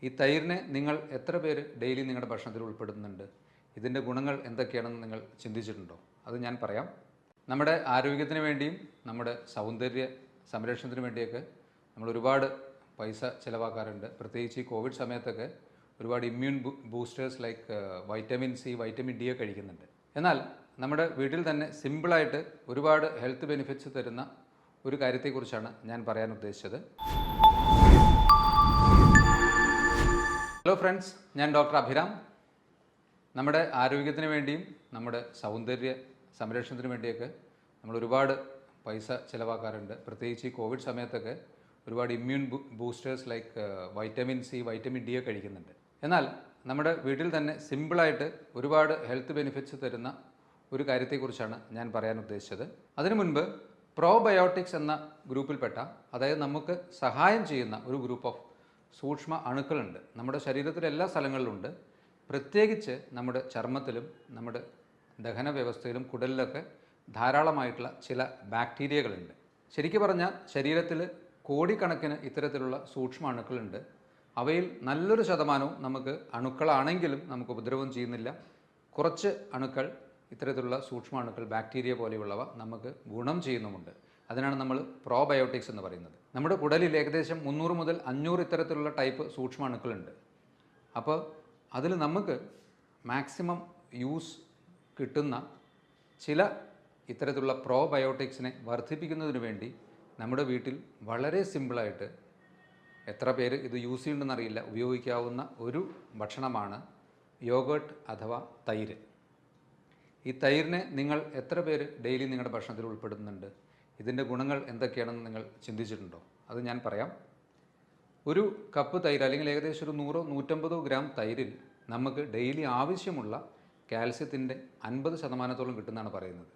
ഈ തൈരിനെ നിങ്ങൾ എത്ര പേര് ഡെയിലി നിങ്ങളുടെ ഭക്ഷണത്തിൽ ഉൾപ്പെടുത്തുന്നുണ്ട്? ഇതിൻ്റെ ഗുണങ്ങൾ എന്തൊക്കെയാണെന്ന് നിങ്ങൾ ചിന്തിച്ചിട്ടുണ്ടോ? അത് ഞാൻ പറയാം. നമ്മുടെ ആരോഗ്യത്തിന് വേണ്ടിയും നമ്മുടെ സൗന്ദര്യ സംരക്ഷണത്തിന് വേണ്ടിയൊക്കെ നമ്മൾ ഒരുപാട് പൈസ ചിലവാക്കാറുണ്ട്. പ്രത്യേകിച്ച് ഈ കോവിഡ് സമയത്തൊക്കെ ഒരുപാട് immune boosters like vitamin C, vitamin D ഒക്കെ കഴിക്കുന്നുണ്ട്. എന്നാൽ നമ്മുടെ വീട്ടിൽ തന്നെ സിമ്പിളായിട്ട് ഒരുപാട് ഹെൽത്ത് ബെനിഫിറ്റ്സ് തരുന്ന ഒരു കാര്യത്തെക്കുറിച്ചാണ് ഞാൻ പറയാൻ ഉദ്ദേശിച്ചത്. ഹലോ ഫ്രണ്ട്സ്, ഞാൻ ഡോക്ടർ അഭിരാം. നമ്മുടെ ആരോഗ്യത്തിന് വേണ്ടിയും നമ്മുടെ സൗന്ദര്യ സംരക്ഷണത്തിന് വേണ്ടിയൊക്കെ നമ്മൾ ഒരുപാട് പൈസ ചിലവാക്കാറുണ്ട്. പ്രത്യേകിച്ച് ഈ കോവിഡ് സമയത്തൊക്കെ ഒരുപാട് immune boosters like vitamin C, vitamin D ഒക്കെ കഴിക്കുന്നുണ്ട്. എന്നാൽ നമ്മുടെ വീട്ടിൽ തന്നെ സിമ്പിളായിട്ട് ഒരുപാട് ഹെൽത്ത് ബെനിഫിറ്റ്സ് തരുന്ന ഒരു കാര്യത്തെക്കുറിച്ചാണ് ഞാൻ പറയാൻ ഉദ്ദേശിച്ചത്. അതിനു മുൻപ് പ്രോബയോട്ടിക്സ് എന്ന ഗ്രൂപ്പിൽപ്പെട്ട, അതായത് നമുക്ക് സഹായം ചെയ്യുന്ന ഒരു ഗ്രൂപ്പ് ഓഫ് സൂക്ഷ്മ അണുക്കളുണ്ട്. നമ്മുടെ ശരീരത്തിലെ എല്ലാ സ്ഥലങ്ങളിലുമുണ്ട്. പ്രത്യേകിച്ച് നമ്മുടെ ചർമ്മത്തിലും നമ്മുടെ ദഹന വ്യവസ്ഥയിലും കുടലിലൊക്കെ ധാരാളമായിട്ടുള്ള ചില ബാക്ടീരിയകളുണ്ട്. ശരിക്കും പറഞ്ഞാൽ ശരീരത്തിൽ കോടിക്കണക്കിന് ഇത്തരത്തിലുള്ള സൂക്ഷ്മ അണുക്കളുണ്ട്. അവയിൽ നല്ലൊരു ശതമാനവും നമുക്ക് അണുക്കളാണെങ്കിലും നമുക്ക് ഉപദ്രവം ചെയ്യുന്നില്ല. കുറച്ച് അണുക്കൾ, ഇത്തരത്തിലുള്ള സൂക്ഷ്മ അണുക്കൾ, ബാക്ടീരിയ പോലെയുള്ളവ നമുക്ക് ഗുണം ചെയ്യുന്നുമുണ്ട്. അതിനാണ് നമ്മൾ പ്രോബയോട്ടിക്സ് എന്ന് പറയുന്നത്. നമ്മുടെ കുടലിൽ ഏകദേശം 300 മുതൽ 500 ഇത്തരത്തിലുള്ള ടൈപ്പ് സൂക്ഷ്മ അണുക്കളുണ്ട്. അപ്പോൾ അതിൽ നമുക്ക് മാക്സിമം യൂസ് കിട്ടുന്ന ചില ഇത്തരത്തിലുള്ള പ്രോബയോട്ടിക്സിനെ വർദ്ധിപ്പിക്കുന്നതിന് വേണ്ടി നമ്മുടെ വീട്ടിൽ വളരെ സിമ്പിളായിട്ട്, എത്ര പേര് ഇത് യൂസ് ചെയ്യുന്നുണ്ടെന്നറിയില്ല, ഉപയോഗിക്കാവുന്ന ഒരു ഭക്ഷണമാണ് യോഗേർട്ട് അഥവാ തൈര്. ഈ തൈരിനെ നിങ്ങൾ എത്ര പേര് ഡെയിലി നിങ്ങളുടെ ഭക്ഷണത്തിൽ ഉൾപ്പെടുത്തുന്നുണ്ട്? ഇതിൻ്റെ ഗുണങ്ങൾ എന്തൊക്കെയാണെന്ന് നിങ്ങൾ ചിന്തിച്ചിട്ടുണ്ടോ? അത് ഞാൻ പറയാം. ഒരു കപ്പ് തൈര്, അല്ലെങ്കിൽ ഏകദേശം ഒരു 100-150 ഗ്രാം തൈരിൽ നമുക്ക് ഡെയിലി ആവശ്യമുള്ള കാൽസ്യത്തിൻ്റെ 50% കിട്ടുന്നതാണ് പറയുന്നത്.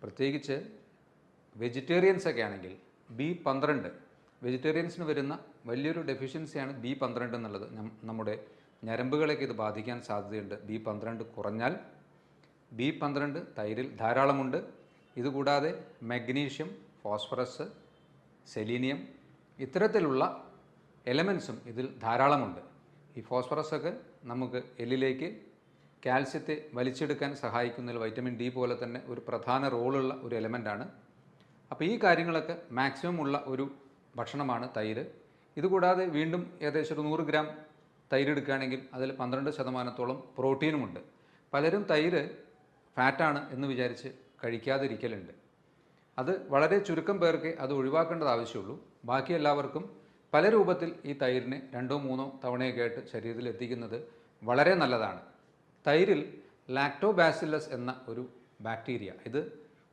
പ്രത്യേകിച്ച് വെജിറ്റേറിയൻസൊക്കെ ആണെങ്കിൽ B12, വെജിറ്റേറിയൻസിന് വരുന്ന വലിയൊരു ഡെഫിഷ്യൻസിയാണ് B12 എന്നുള്ളത്. നമ്മുടെ ഞരമ്പുകളെയൊക്കെ ഇത് ബാധിക്കാൻ സാധ്യതയുണ്ട്. B12 കുറഞ്ഞാൽ. B12 തൈരിൽ ധാരാളമുണ്ട്. ഇതുകൂടാതെ മഗ്നീഷ്യം, ഫോസ്ഫറസ്, സെലീനിയം, ഇത്തരത്തിലുള്ള എലമെൻസും ഇതിൽ ധാരാളമുണ്ട്. ഈ ഫോസ്ഫറസൊക്കെ നമുക്ക് എല്ലിലേക്ക് കാൽസ്യത്തെ വലിച്ചെടുക്കാൻ സഹായിക്കുന്നതിൽ വൈറ്റമിൻ ഡി പോലെ തന്നെ ഒരു പ്രധാന റോളുള്ള ഒരു എലമെൻ്റാണ്. അപ്പോൾ ഈ കാര്യങ്ങളൊക്കെ മാക്സിമം ഉള്ള ഒരു ഭക്ഷണമാണ് തൈര്. ഇതുകൂടാതെ വീണ്ടും ഏകദേശം ഒരു 100 ഗ്രാം തൈര് എടുക്കുകയാണെങ്കിൽ അതിൽ 12% പ്രോട്ടീനുമുണ്ട്. പലരും തൈര് ഫാറ്റാണ് എന്ന് വിചാരിച്ച് കഴിക്കാതിരിക്കലുണ്ട്. അത് വളരെ ചുരുക്കം പേർക്ക് അത് ഒഴിവാക്കേണ്ടത് ആവശ്യമുള്ളൂ. ബാക്കി എല്ലാവർക്കും പല രൂപത്തിൽ ഈ തൈരിനെ 2-3 തവണയൊക്കെ ആയിട്ട് ശരീരത്തിൽ എത്തിക്കുന്നത് വളരെ നല്ലതാണ്. തൈരിൽ ലാക്ടോബാസില്ലസ് എന്ന ഒരു ബാക്ടീരിയ, ഇത്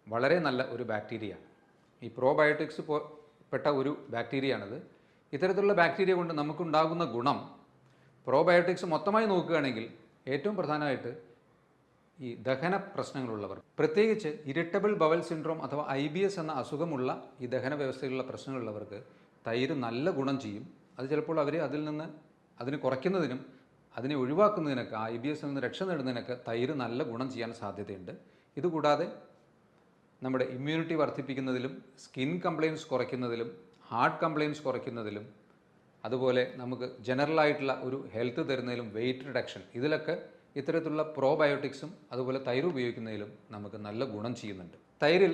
വളരെ നല്ല ഒരു ബാക്ടീരിയയാണ്. ഈ പ്രോബയോട്ടിക്സ് പെട്ട ഒരു ബാക്ടീരിയയാണിത്. ഇത്തരത്തിലുള്ള ബാക്ടീരിയ കൊണ്ട് നമുക്കുണ്ടാകുന്ന ഗുണം, പ്രോബയോട്ടിക്സ് മൊത്തമായി നോക്കുകയാണെങ്കിൽ ഏറ്റവും പ്രധാനമായിട്ട് ഈ ദഹന പ്രശ്നങ്ങളുള്ളവർ, പ്രത്യേകിച്ച് ഇറിറ്റബിൾ ബവൽ സിൻഡ്രോം അഥവാ IBS എന്ന അസുഖമുള്ള ഈ ദഹന വ്യവസ്ഥയിലുള്ള പ്രശ്നങ്ങളുള്ളവർക്ക് തൈര് നല്ല ഗുണം ചെയ്യും. അത് ചിലപ്പോൾ അവർ അതിന് കുറയ്ക്കുന്നതിനും അതിനെ ഒഴിവാക്കുന്നതിനൊക്കെ, IBS നിന്ന് രക്ഷ നേടുന്നതിനൊക്കെ തൈര് നല്ല ഗുണം ചെയ്യാൻ സാധ്യതയുണ്ട്. ഇതുകൂടാതെ നമ്മുടെ ഇമ്മ്യൂണിറ്റി വർദ്ധിപ്പിക്കുന്നതിലും, സ്കിൻ കംപ്ലയിൻസ് കുറയ്ക്കുന്നതിലും, ഹാർട്ട് കംപ്ലയിൻസ് കുറയ്ക്കുന്നതിലും, അതുപോലെ നമുക്ക് ജനറലായിട്ടുള്ള ഒരു ഹെൽത്ത് തരുന്നതിലും, വെയിറ്റ് റിഡക്ഷൻ, ഇതിലൊക്കെ ഇത്തരത്തിലുള്ള പ്രോബയോട്ടിക്സും അതുപോലെ തൈര് ഉപയോഗിക്കുന്നതിലും നമുക്ക് നല്ല ഗുണം ചെയ്യുന്നുണ്ട്. തൈരിൽ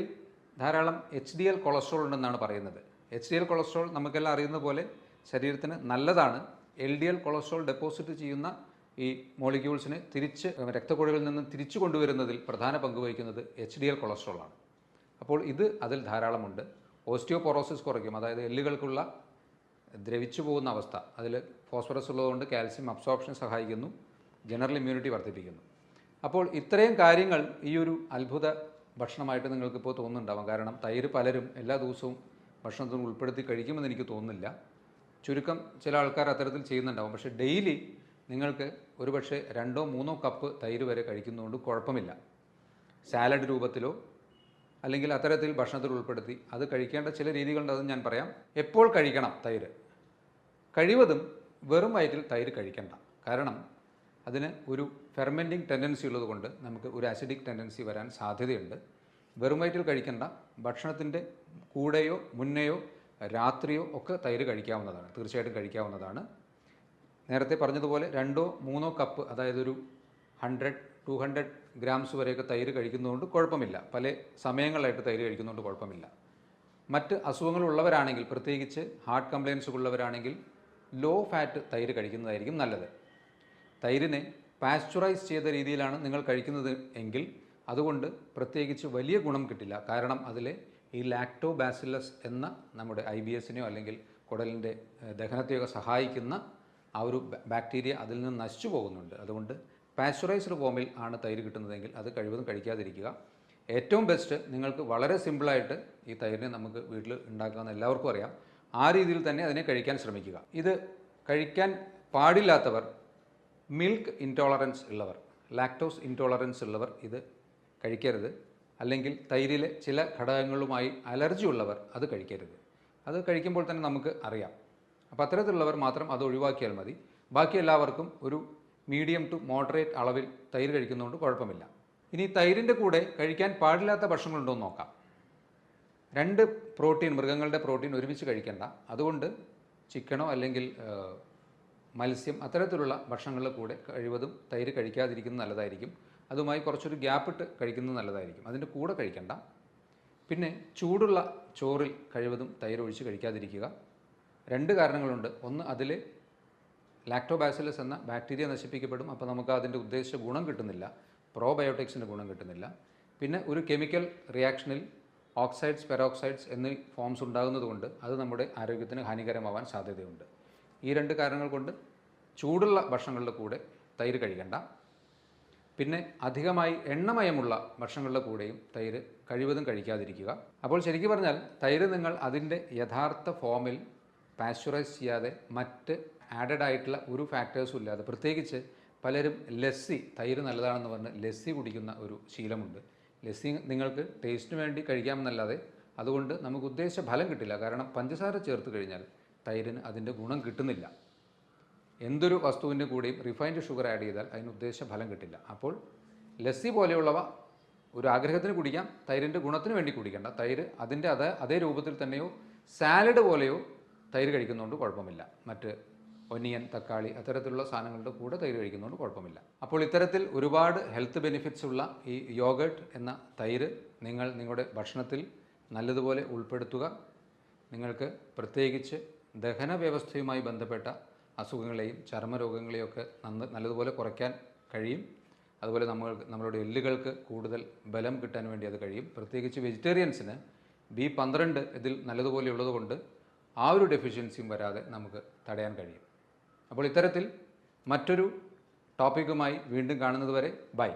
ധാരാളം HDL കൊളസ്ട്രോൾ ഉണ്ടെന്നാണ് പറയുന്നത്. HDL കൊളസ്ട്രോൾ നമുക്കെല്ലാം അറിയുന്ന പോലെ ശരീരത്തിന് നല്ലതാണ്. LDL കൊളസ്ട്രോൾ ഡെപ്പോസിറ്റ് ചെയ്യുന്ന ഈ മോളിക്യൂൾസിനെ രക്തക്കുഴലിൽ നിന്ന് തിരിച്ചു കൊണ്ടുവരുന്നതിൽ പ്രധാന പങ്ക് വഹിക്കുന്നത് HDL കൊളസ്ട്രോളാണ്. അപ്പോൾ അതിൽ ധാരാളമുണ്ട്. ഓസ്റ്റിയോപൊറോസിസ് കുറയ്ക്കും, അതായത് എല്ലുകൾക്കുള്ള ദ്രവിച്ചു പോകുന്ന അവസ്ഥ, അതിൽ ഫോസ്ഫറസ് ഉള്ളതുകൊണ്ട് കാൽസ്യം അബ്സോർപ്ഷൻ സഹായിക്കുന്നു, ജനറൽ ഇമ്മ്യൂണിറ്റി വർദ്ധിപ്പിക്കുന്നു. അപ്പോൾ ഇത്രയും കാര്യങ്ങൾ ഈ ഒരു അത്ഭുത ഭക്ഷണമായിട്ട് നിങ്ങൾക്കിപ്പോൾ തോന്നുന്നുണ്ടാവാം. കാരണം തൈര് പലരും എല്ലാ ദിവസവും ഭക്ഷണത്തിൽ ഉൾപ്പെടുത്തി കഴിക്കുമെന്ന് എനിക്ക് തോന്നുന്നില്ല. ചുരുക്കം ചില ആൾക്കാർ അത്തരത്തിൽ ചെയ്യുന്നുണ്ടാവും. പക്ഷേ ഡെയിലി നിങ്ങൾക്ക് ഒരുപക്ഷെ 2-3 കപ്പ് തൈര് വരെ കഴിക്കുന്നതുകൊണ്ട് കുഴപ്പമില്ല. സാലഡ് രൂപത്തിലോ അല്ലെങ്കിൽ അത്തരത്തിൽ ഭക്ഷണത്തിൽ ഉൾപ്പെടുത്തി അത് കഴിക്കേണ്ട ചില രീതികളുണ്ട്, അത് ഞാൻ പറയാം. എപ്പോൾ കഴിക്കണം തൈര്? കഴിവതും വെറും വയറ്റിൽ തൈര് കഴിക്കണ്ട. കാരണം അതിന് ഒരു ഫെർമെൻറ്റിങ് ടെൻഡൻസി ഉള്ളതുകൊണ്ട് നമുക്ക് ഒരു അസിഡിക് ടെൻഡൻസി വരാൻ സാധ്യതയുണ്ട്. വെറും വയറ്റിൽ കഴിക്കേണ്ട. ഭക്ഷണത്തിൻ്റെ കൂടെയോ മുന്നെയോ രാത്രിയോ ഒക്കെ തൈര് കഴിക്കാവുന്നതാണ്, തീർച്ചയായിട്ടും കഴിക്കാവുന്നതാണ്. നേരത്തെ പറഞ്ഞതുപോലെ 2-3 കപ്പ്, അതായത് ഒരു 100-200 ഗ്രാംസ് വരെയൊക്കെ തൈര് കഴിക്കുന്നതുകൊണ്ട് കുഴപ്പമില്ല. പല സമയങ്ങളായിട്ട് തൈര് കഴിക്കുന്നതുകൊണ്ട് കുഴപ്പമില്ല. മറ്റ് അസുഖങ്ങളുള്ളവരാണെങ്കിൽ, പ്രത്യേകിച്ച് ഹാർട്ട് കംപ്ലയിൻസ് ഉള്ളവരാണെങ്കിൽ ലോ ഫാറ്റ് തൈര് കഴിക്കുന്നതായിരിക്കും നല്ലത്. തൈരിനെ പാസ്ചറൈസ് ചെയ്ത രീതിയിലാണ് നിങ്ങൾ കഴിക്കുന്നത് എങ്കിൽ അതുകൊണ്ട് പ്രത്യേകിച്ച് വലിയ ഗുണം കിട്ടില്ല. കാരണം അതിലെ ഈ ലാക്ടോബാസില്ലസ് എന്ന നമ്മുടെ IBSനെയോ അല്ലെങ്കിൽ കുടലിൻ്റെ ദഹനത്തെയൊക്കെ സഹായിക്കുന്ന ആ ഒരു ബാക്ടീരിയ അതിൽ നിന്ന് നശിച്ചു പോകുന്നുണ്ട്. അതുകൊണ്ട് പാസ്ചറൈസ്ഡ് ഫോമിൽ ആണ് തൈര് കിട്ടുന്നതെങ്കിൽ അത് കഴിവതും കഴിക്കാതിരിക്കുക. ഏറ്റവും ബെസ്റ്റ്, നിങ്ങൾക്ക് വളരെ സിമ്പിളായിട്ട് ഈ തൈരിനെ നമുക്ക് വീട്ടിൽ ഉണ്ടാക്കാമെന്ന് എല്ലാവർക്കും അറിയാം. ആ രീതിയിൽ തന്നെ അതിനെ കഴിക്കാൻ ശ്രമിക്കുക. ഇത് കഴിക്കാൻ പാടില്ലാത്തവർ, മിൽക്ക് ഇൻടോളറൻസ് ഉള്ളവർ, ലാക്ടോസ് ഇൻടോളറൻസ് ഉള്ളവർ ഇത് കഴിക്കരുത്. അല്ലെങ്കിൽ തൈരിലെ ചില ഘടകങ്ങളുമായി അലർജി ഉള്ളവർ അത് കഴിക്കരുത്. അത് കഴിക്കുമ്പോൾ തന്നെ നമുക്ക് അറിയാം. അപ്പോൾ അത്തരത്തിലുള്ളവർ മാത്രം അത് ഒഴിവാക്കിയാൽ മതി. ബാക്കി എല്ലാവർക്കും ഒരു മീഡിയം ടു മോഡറേറ്റ് അളവിൽ തൈര് കഴിക്കുന്നതുകൊണ്ട് കുഴപ്പമില്ല. ഇനി തൈരിൻ്റെ കൂടെ കഴിക്കാൻ പാടില്ലാത്ത ഭക്ഷണങ്ങളുണ്ടോ എന്ന് നോക്കാം. 2 പ്രോട്ടീൻ, മൃഗങ്ങളുടെ പ്രോട്ടീൻ ഒരുമിച്ച് കഴിക്കേണ്ട. അതുകൊണ്ട് ചിക്കനോ അല്ലെങ്കിൽ മത്സ്യം അത്തരത്തിലുള്ള ഭക്ഷണങ്ങളുടെ കൂടെ കഴിവതും തൈര് കഴിക്കാതിരിക്കുന്നത് നല്ലതായിരിക്കും. അതുമായി കുറച്ചൊരു ഗ്യാപ്പിട്ട് കഴിക്കുന്നത് നല്ലതായിരിക്കും. അതിൻ്റെ കൂടെ കഴിക്കണ്ട. പിന്നെ ചൂടുള്ള ചോറിൽ കഴിവതും തൈര് ഒഴിച്ച് കഴിക്കാതിരിക്കുക. 2 കാരണങ്ങളുണ്ട്. ഒന്ന്, അതിൽ ലാക്ടോബാസിലസ് എന്ന ബാക്ടീരിയ നശിപ്പിക്കപ്പെടും. അപ്പോൾ നമുക്ക് അതിൻ്റെ ഉദ്ദേശിച്ച ഗുണം കിട്ടുന്നില്ല, പ്രോബയോട്ടിക്സിൻ്റെ ഗുണം കിട്ടുന്നില്ല. പിന്നെ ഒരു കെമിക്കൽ റിയാക്ഷനിൽ ഓക്സൈഡ്സ്, പെറോക്സൈഡ്സ് എന്നീ ഫോംസ് ഉണ്ടാകുന്നതുകൊണ്ട് അത് നമ്മുടെ ആരോഗ്യത്തിന് ഹാനികരമാവാൻ സാധ്യതയുണ്ട്. ഈ 2 കാരണങ്ങൾ കൊണ്ട് ചൂടുള്ള ഭക്ഷണങ്ങളുടെ കൂടെ തൈര് കഴിക്കണ്ട. പിന്നെ അധികമായി എണ്ണമയമുള്ള ഭക്ഷണങ്ങളുടെ കൂടെയും തൈര് കഴിവതും കഴിക്കാതിരിക്കുക. അപ്പോൾ ശരിക്കും പറഞ്ഞാൽ തൈര് നിങ്ങൾ അതിൻ്റെ യഥാർത്ഥ ഫോമിൽ പാസ്ചറൈസ് ചെയ്യാതെ മറ്റ് ആഡഡ് ആയിട്ടുള്ള ഒരു ഫാക്ടേഴ്സും ഇല്ലാതെ, പ്രത്യേകിച്ച് പലരും ലസ്സി, തൈര് നല്ലതാണെന്ന് പറഞ്ഞ് ലസ്സി കുടിക്കുന്ന ഒരു ശീലമുണ്ട്. ലസ്സി നിങ്ങൾക്ക് ടേസ്റ്റിന് വേണ്ടി കഴിക്കാമെന്നല്ലാതെ അതുകൊണ്ട് നമുക്ക് ഉദ്ദേശിച്ച ഫലം കിട്ടില്ല. കാരണം പഞ്ചസാര ചേർത്ത് കഴിഞ്ഞാൽ തൈരിന് അതിൻ്റെ ഗുണം കിട്ടുന്നില്ല. എന്തൊരു വസ്തുവിൻ്റെ കൂടെയും റിഫൈൻഡ് ഷുഗർ ആഡ് ചെയ്താൽ അതിന് ഉദ്ദേശിച്ച ഫലം കിട്ടില്ല. അപ്പോൾ ലസ്സി പോലെയുള്ളവ ഒരു ആഗ്രഹത്തിന് കുടിക്കാം, തൈരിൻ്റെ ഗുണത്തിന് വേണ്ടി കുടിക്കേണ്ട. തൈര് അതിൻ്റെ അതേ രൂപത്തിൽ തന്നെയോ സാലഡ് പോലെയോ തൈര് കഴിക്കുന്നതുകൊണ്ട് കുഴപ്പമില്ല. മറ്റ് ഒനിയൻ, തക്കാളി അത്തരത്തിലുള്ള സാധനങ്ങളുടെ കൂടെ തൈര് കഴിക്കുന്നതുകൊണ്ട് കുഴപ്പമില്ല. അപ്പോൾ ഇത്തരത്തിൽ ഒരുപാട് ഹെൽത്ത് ബെനിഫിറ്റ്സ് ഉള്ള ഈ യോഗർട്ട് എന്ന തൈര് നിങ്ങൾ നിങ്ങളുടെ ഭക്ഷണത്തിൽ നല്ലതുപോലെ ഉൾപ്പെടുത്തുക. നിങ്ങൾക്ക് പ്രത്യേകിച്ച് ദഹന വ്യവസ്ഥയുമായി ബന്ധപ്പെട്ട അസുഖങ്ങളെയും ചർമ്മരോഗങ്ങളെയൊക്കെ നല്ലതുപോലെ കുറയ്ക്കാൻ കഴിയും. അതുപോലെ നമ്മളുടെ എല്ലുകൾക്ക് കൂടുതൽ ബലം കിട്ടാൻ വേണ്ടി അത് കഴിയും. പ്രത്യേകിച്ച് വെജിറ്റേറിയൻസിന് B12 ഇതിൽ നല്ലതുപോലെ ഉള്ളതുകൊണ്ട് ആ ഒരു ഡെഫിഷ്യൻസിയും വരാതെ നമുക്ക് തടയാൻ കഴിയും. അപ്പോൾ ഇത്തരത്തിൽ മറ്റൊരു ടോപ്പിക്കുമായി വീണ്ടും കാണുന്നത് വരെ ബൈ.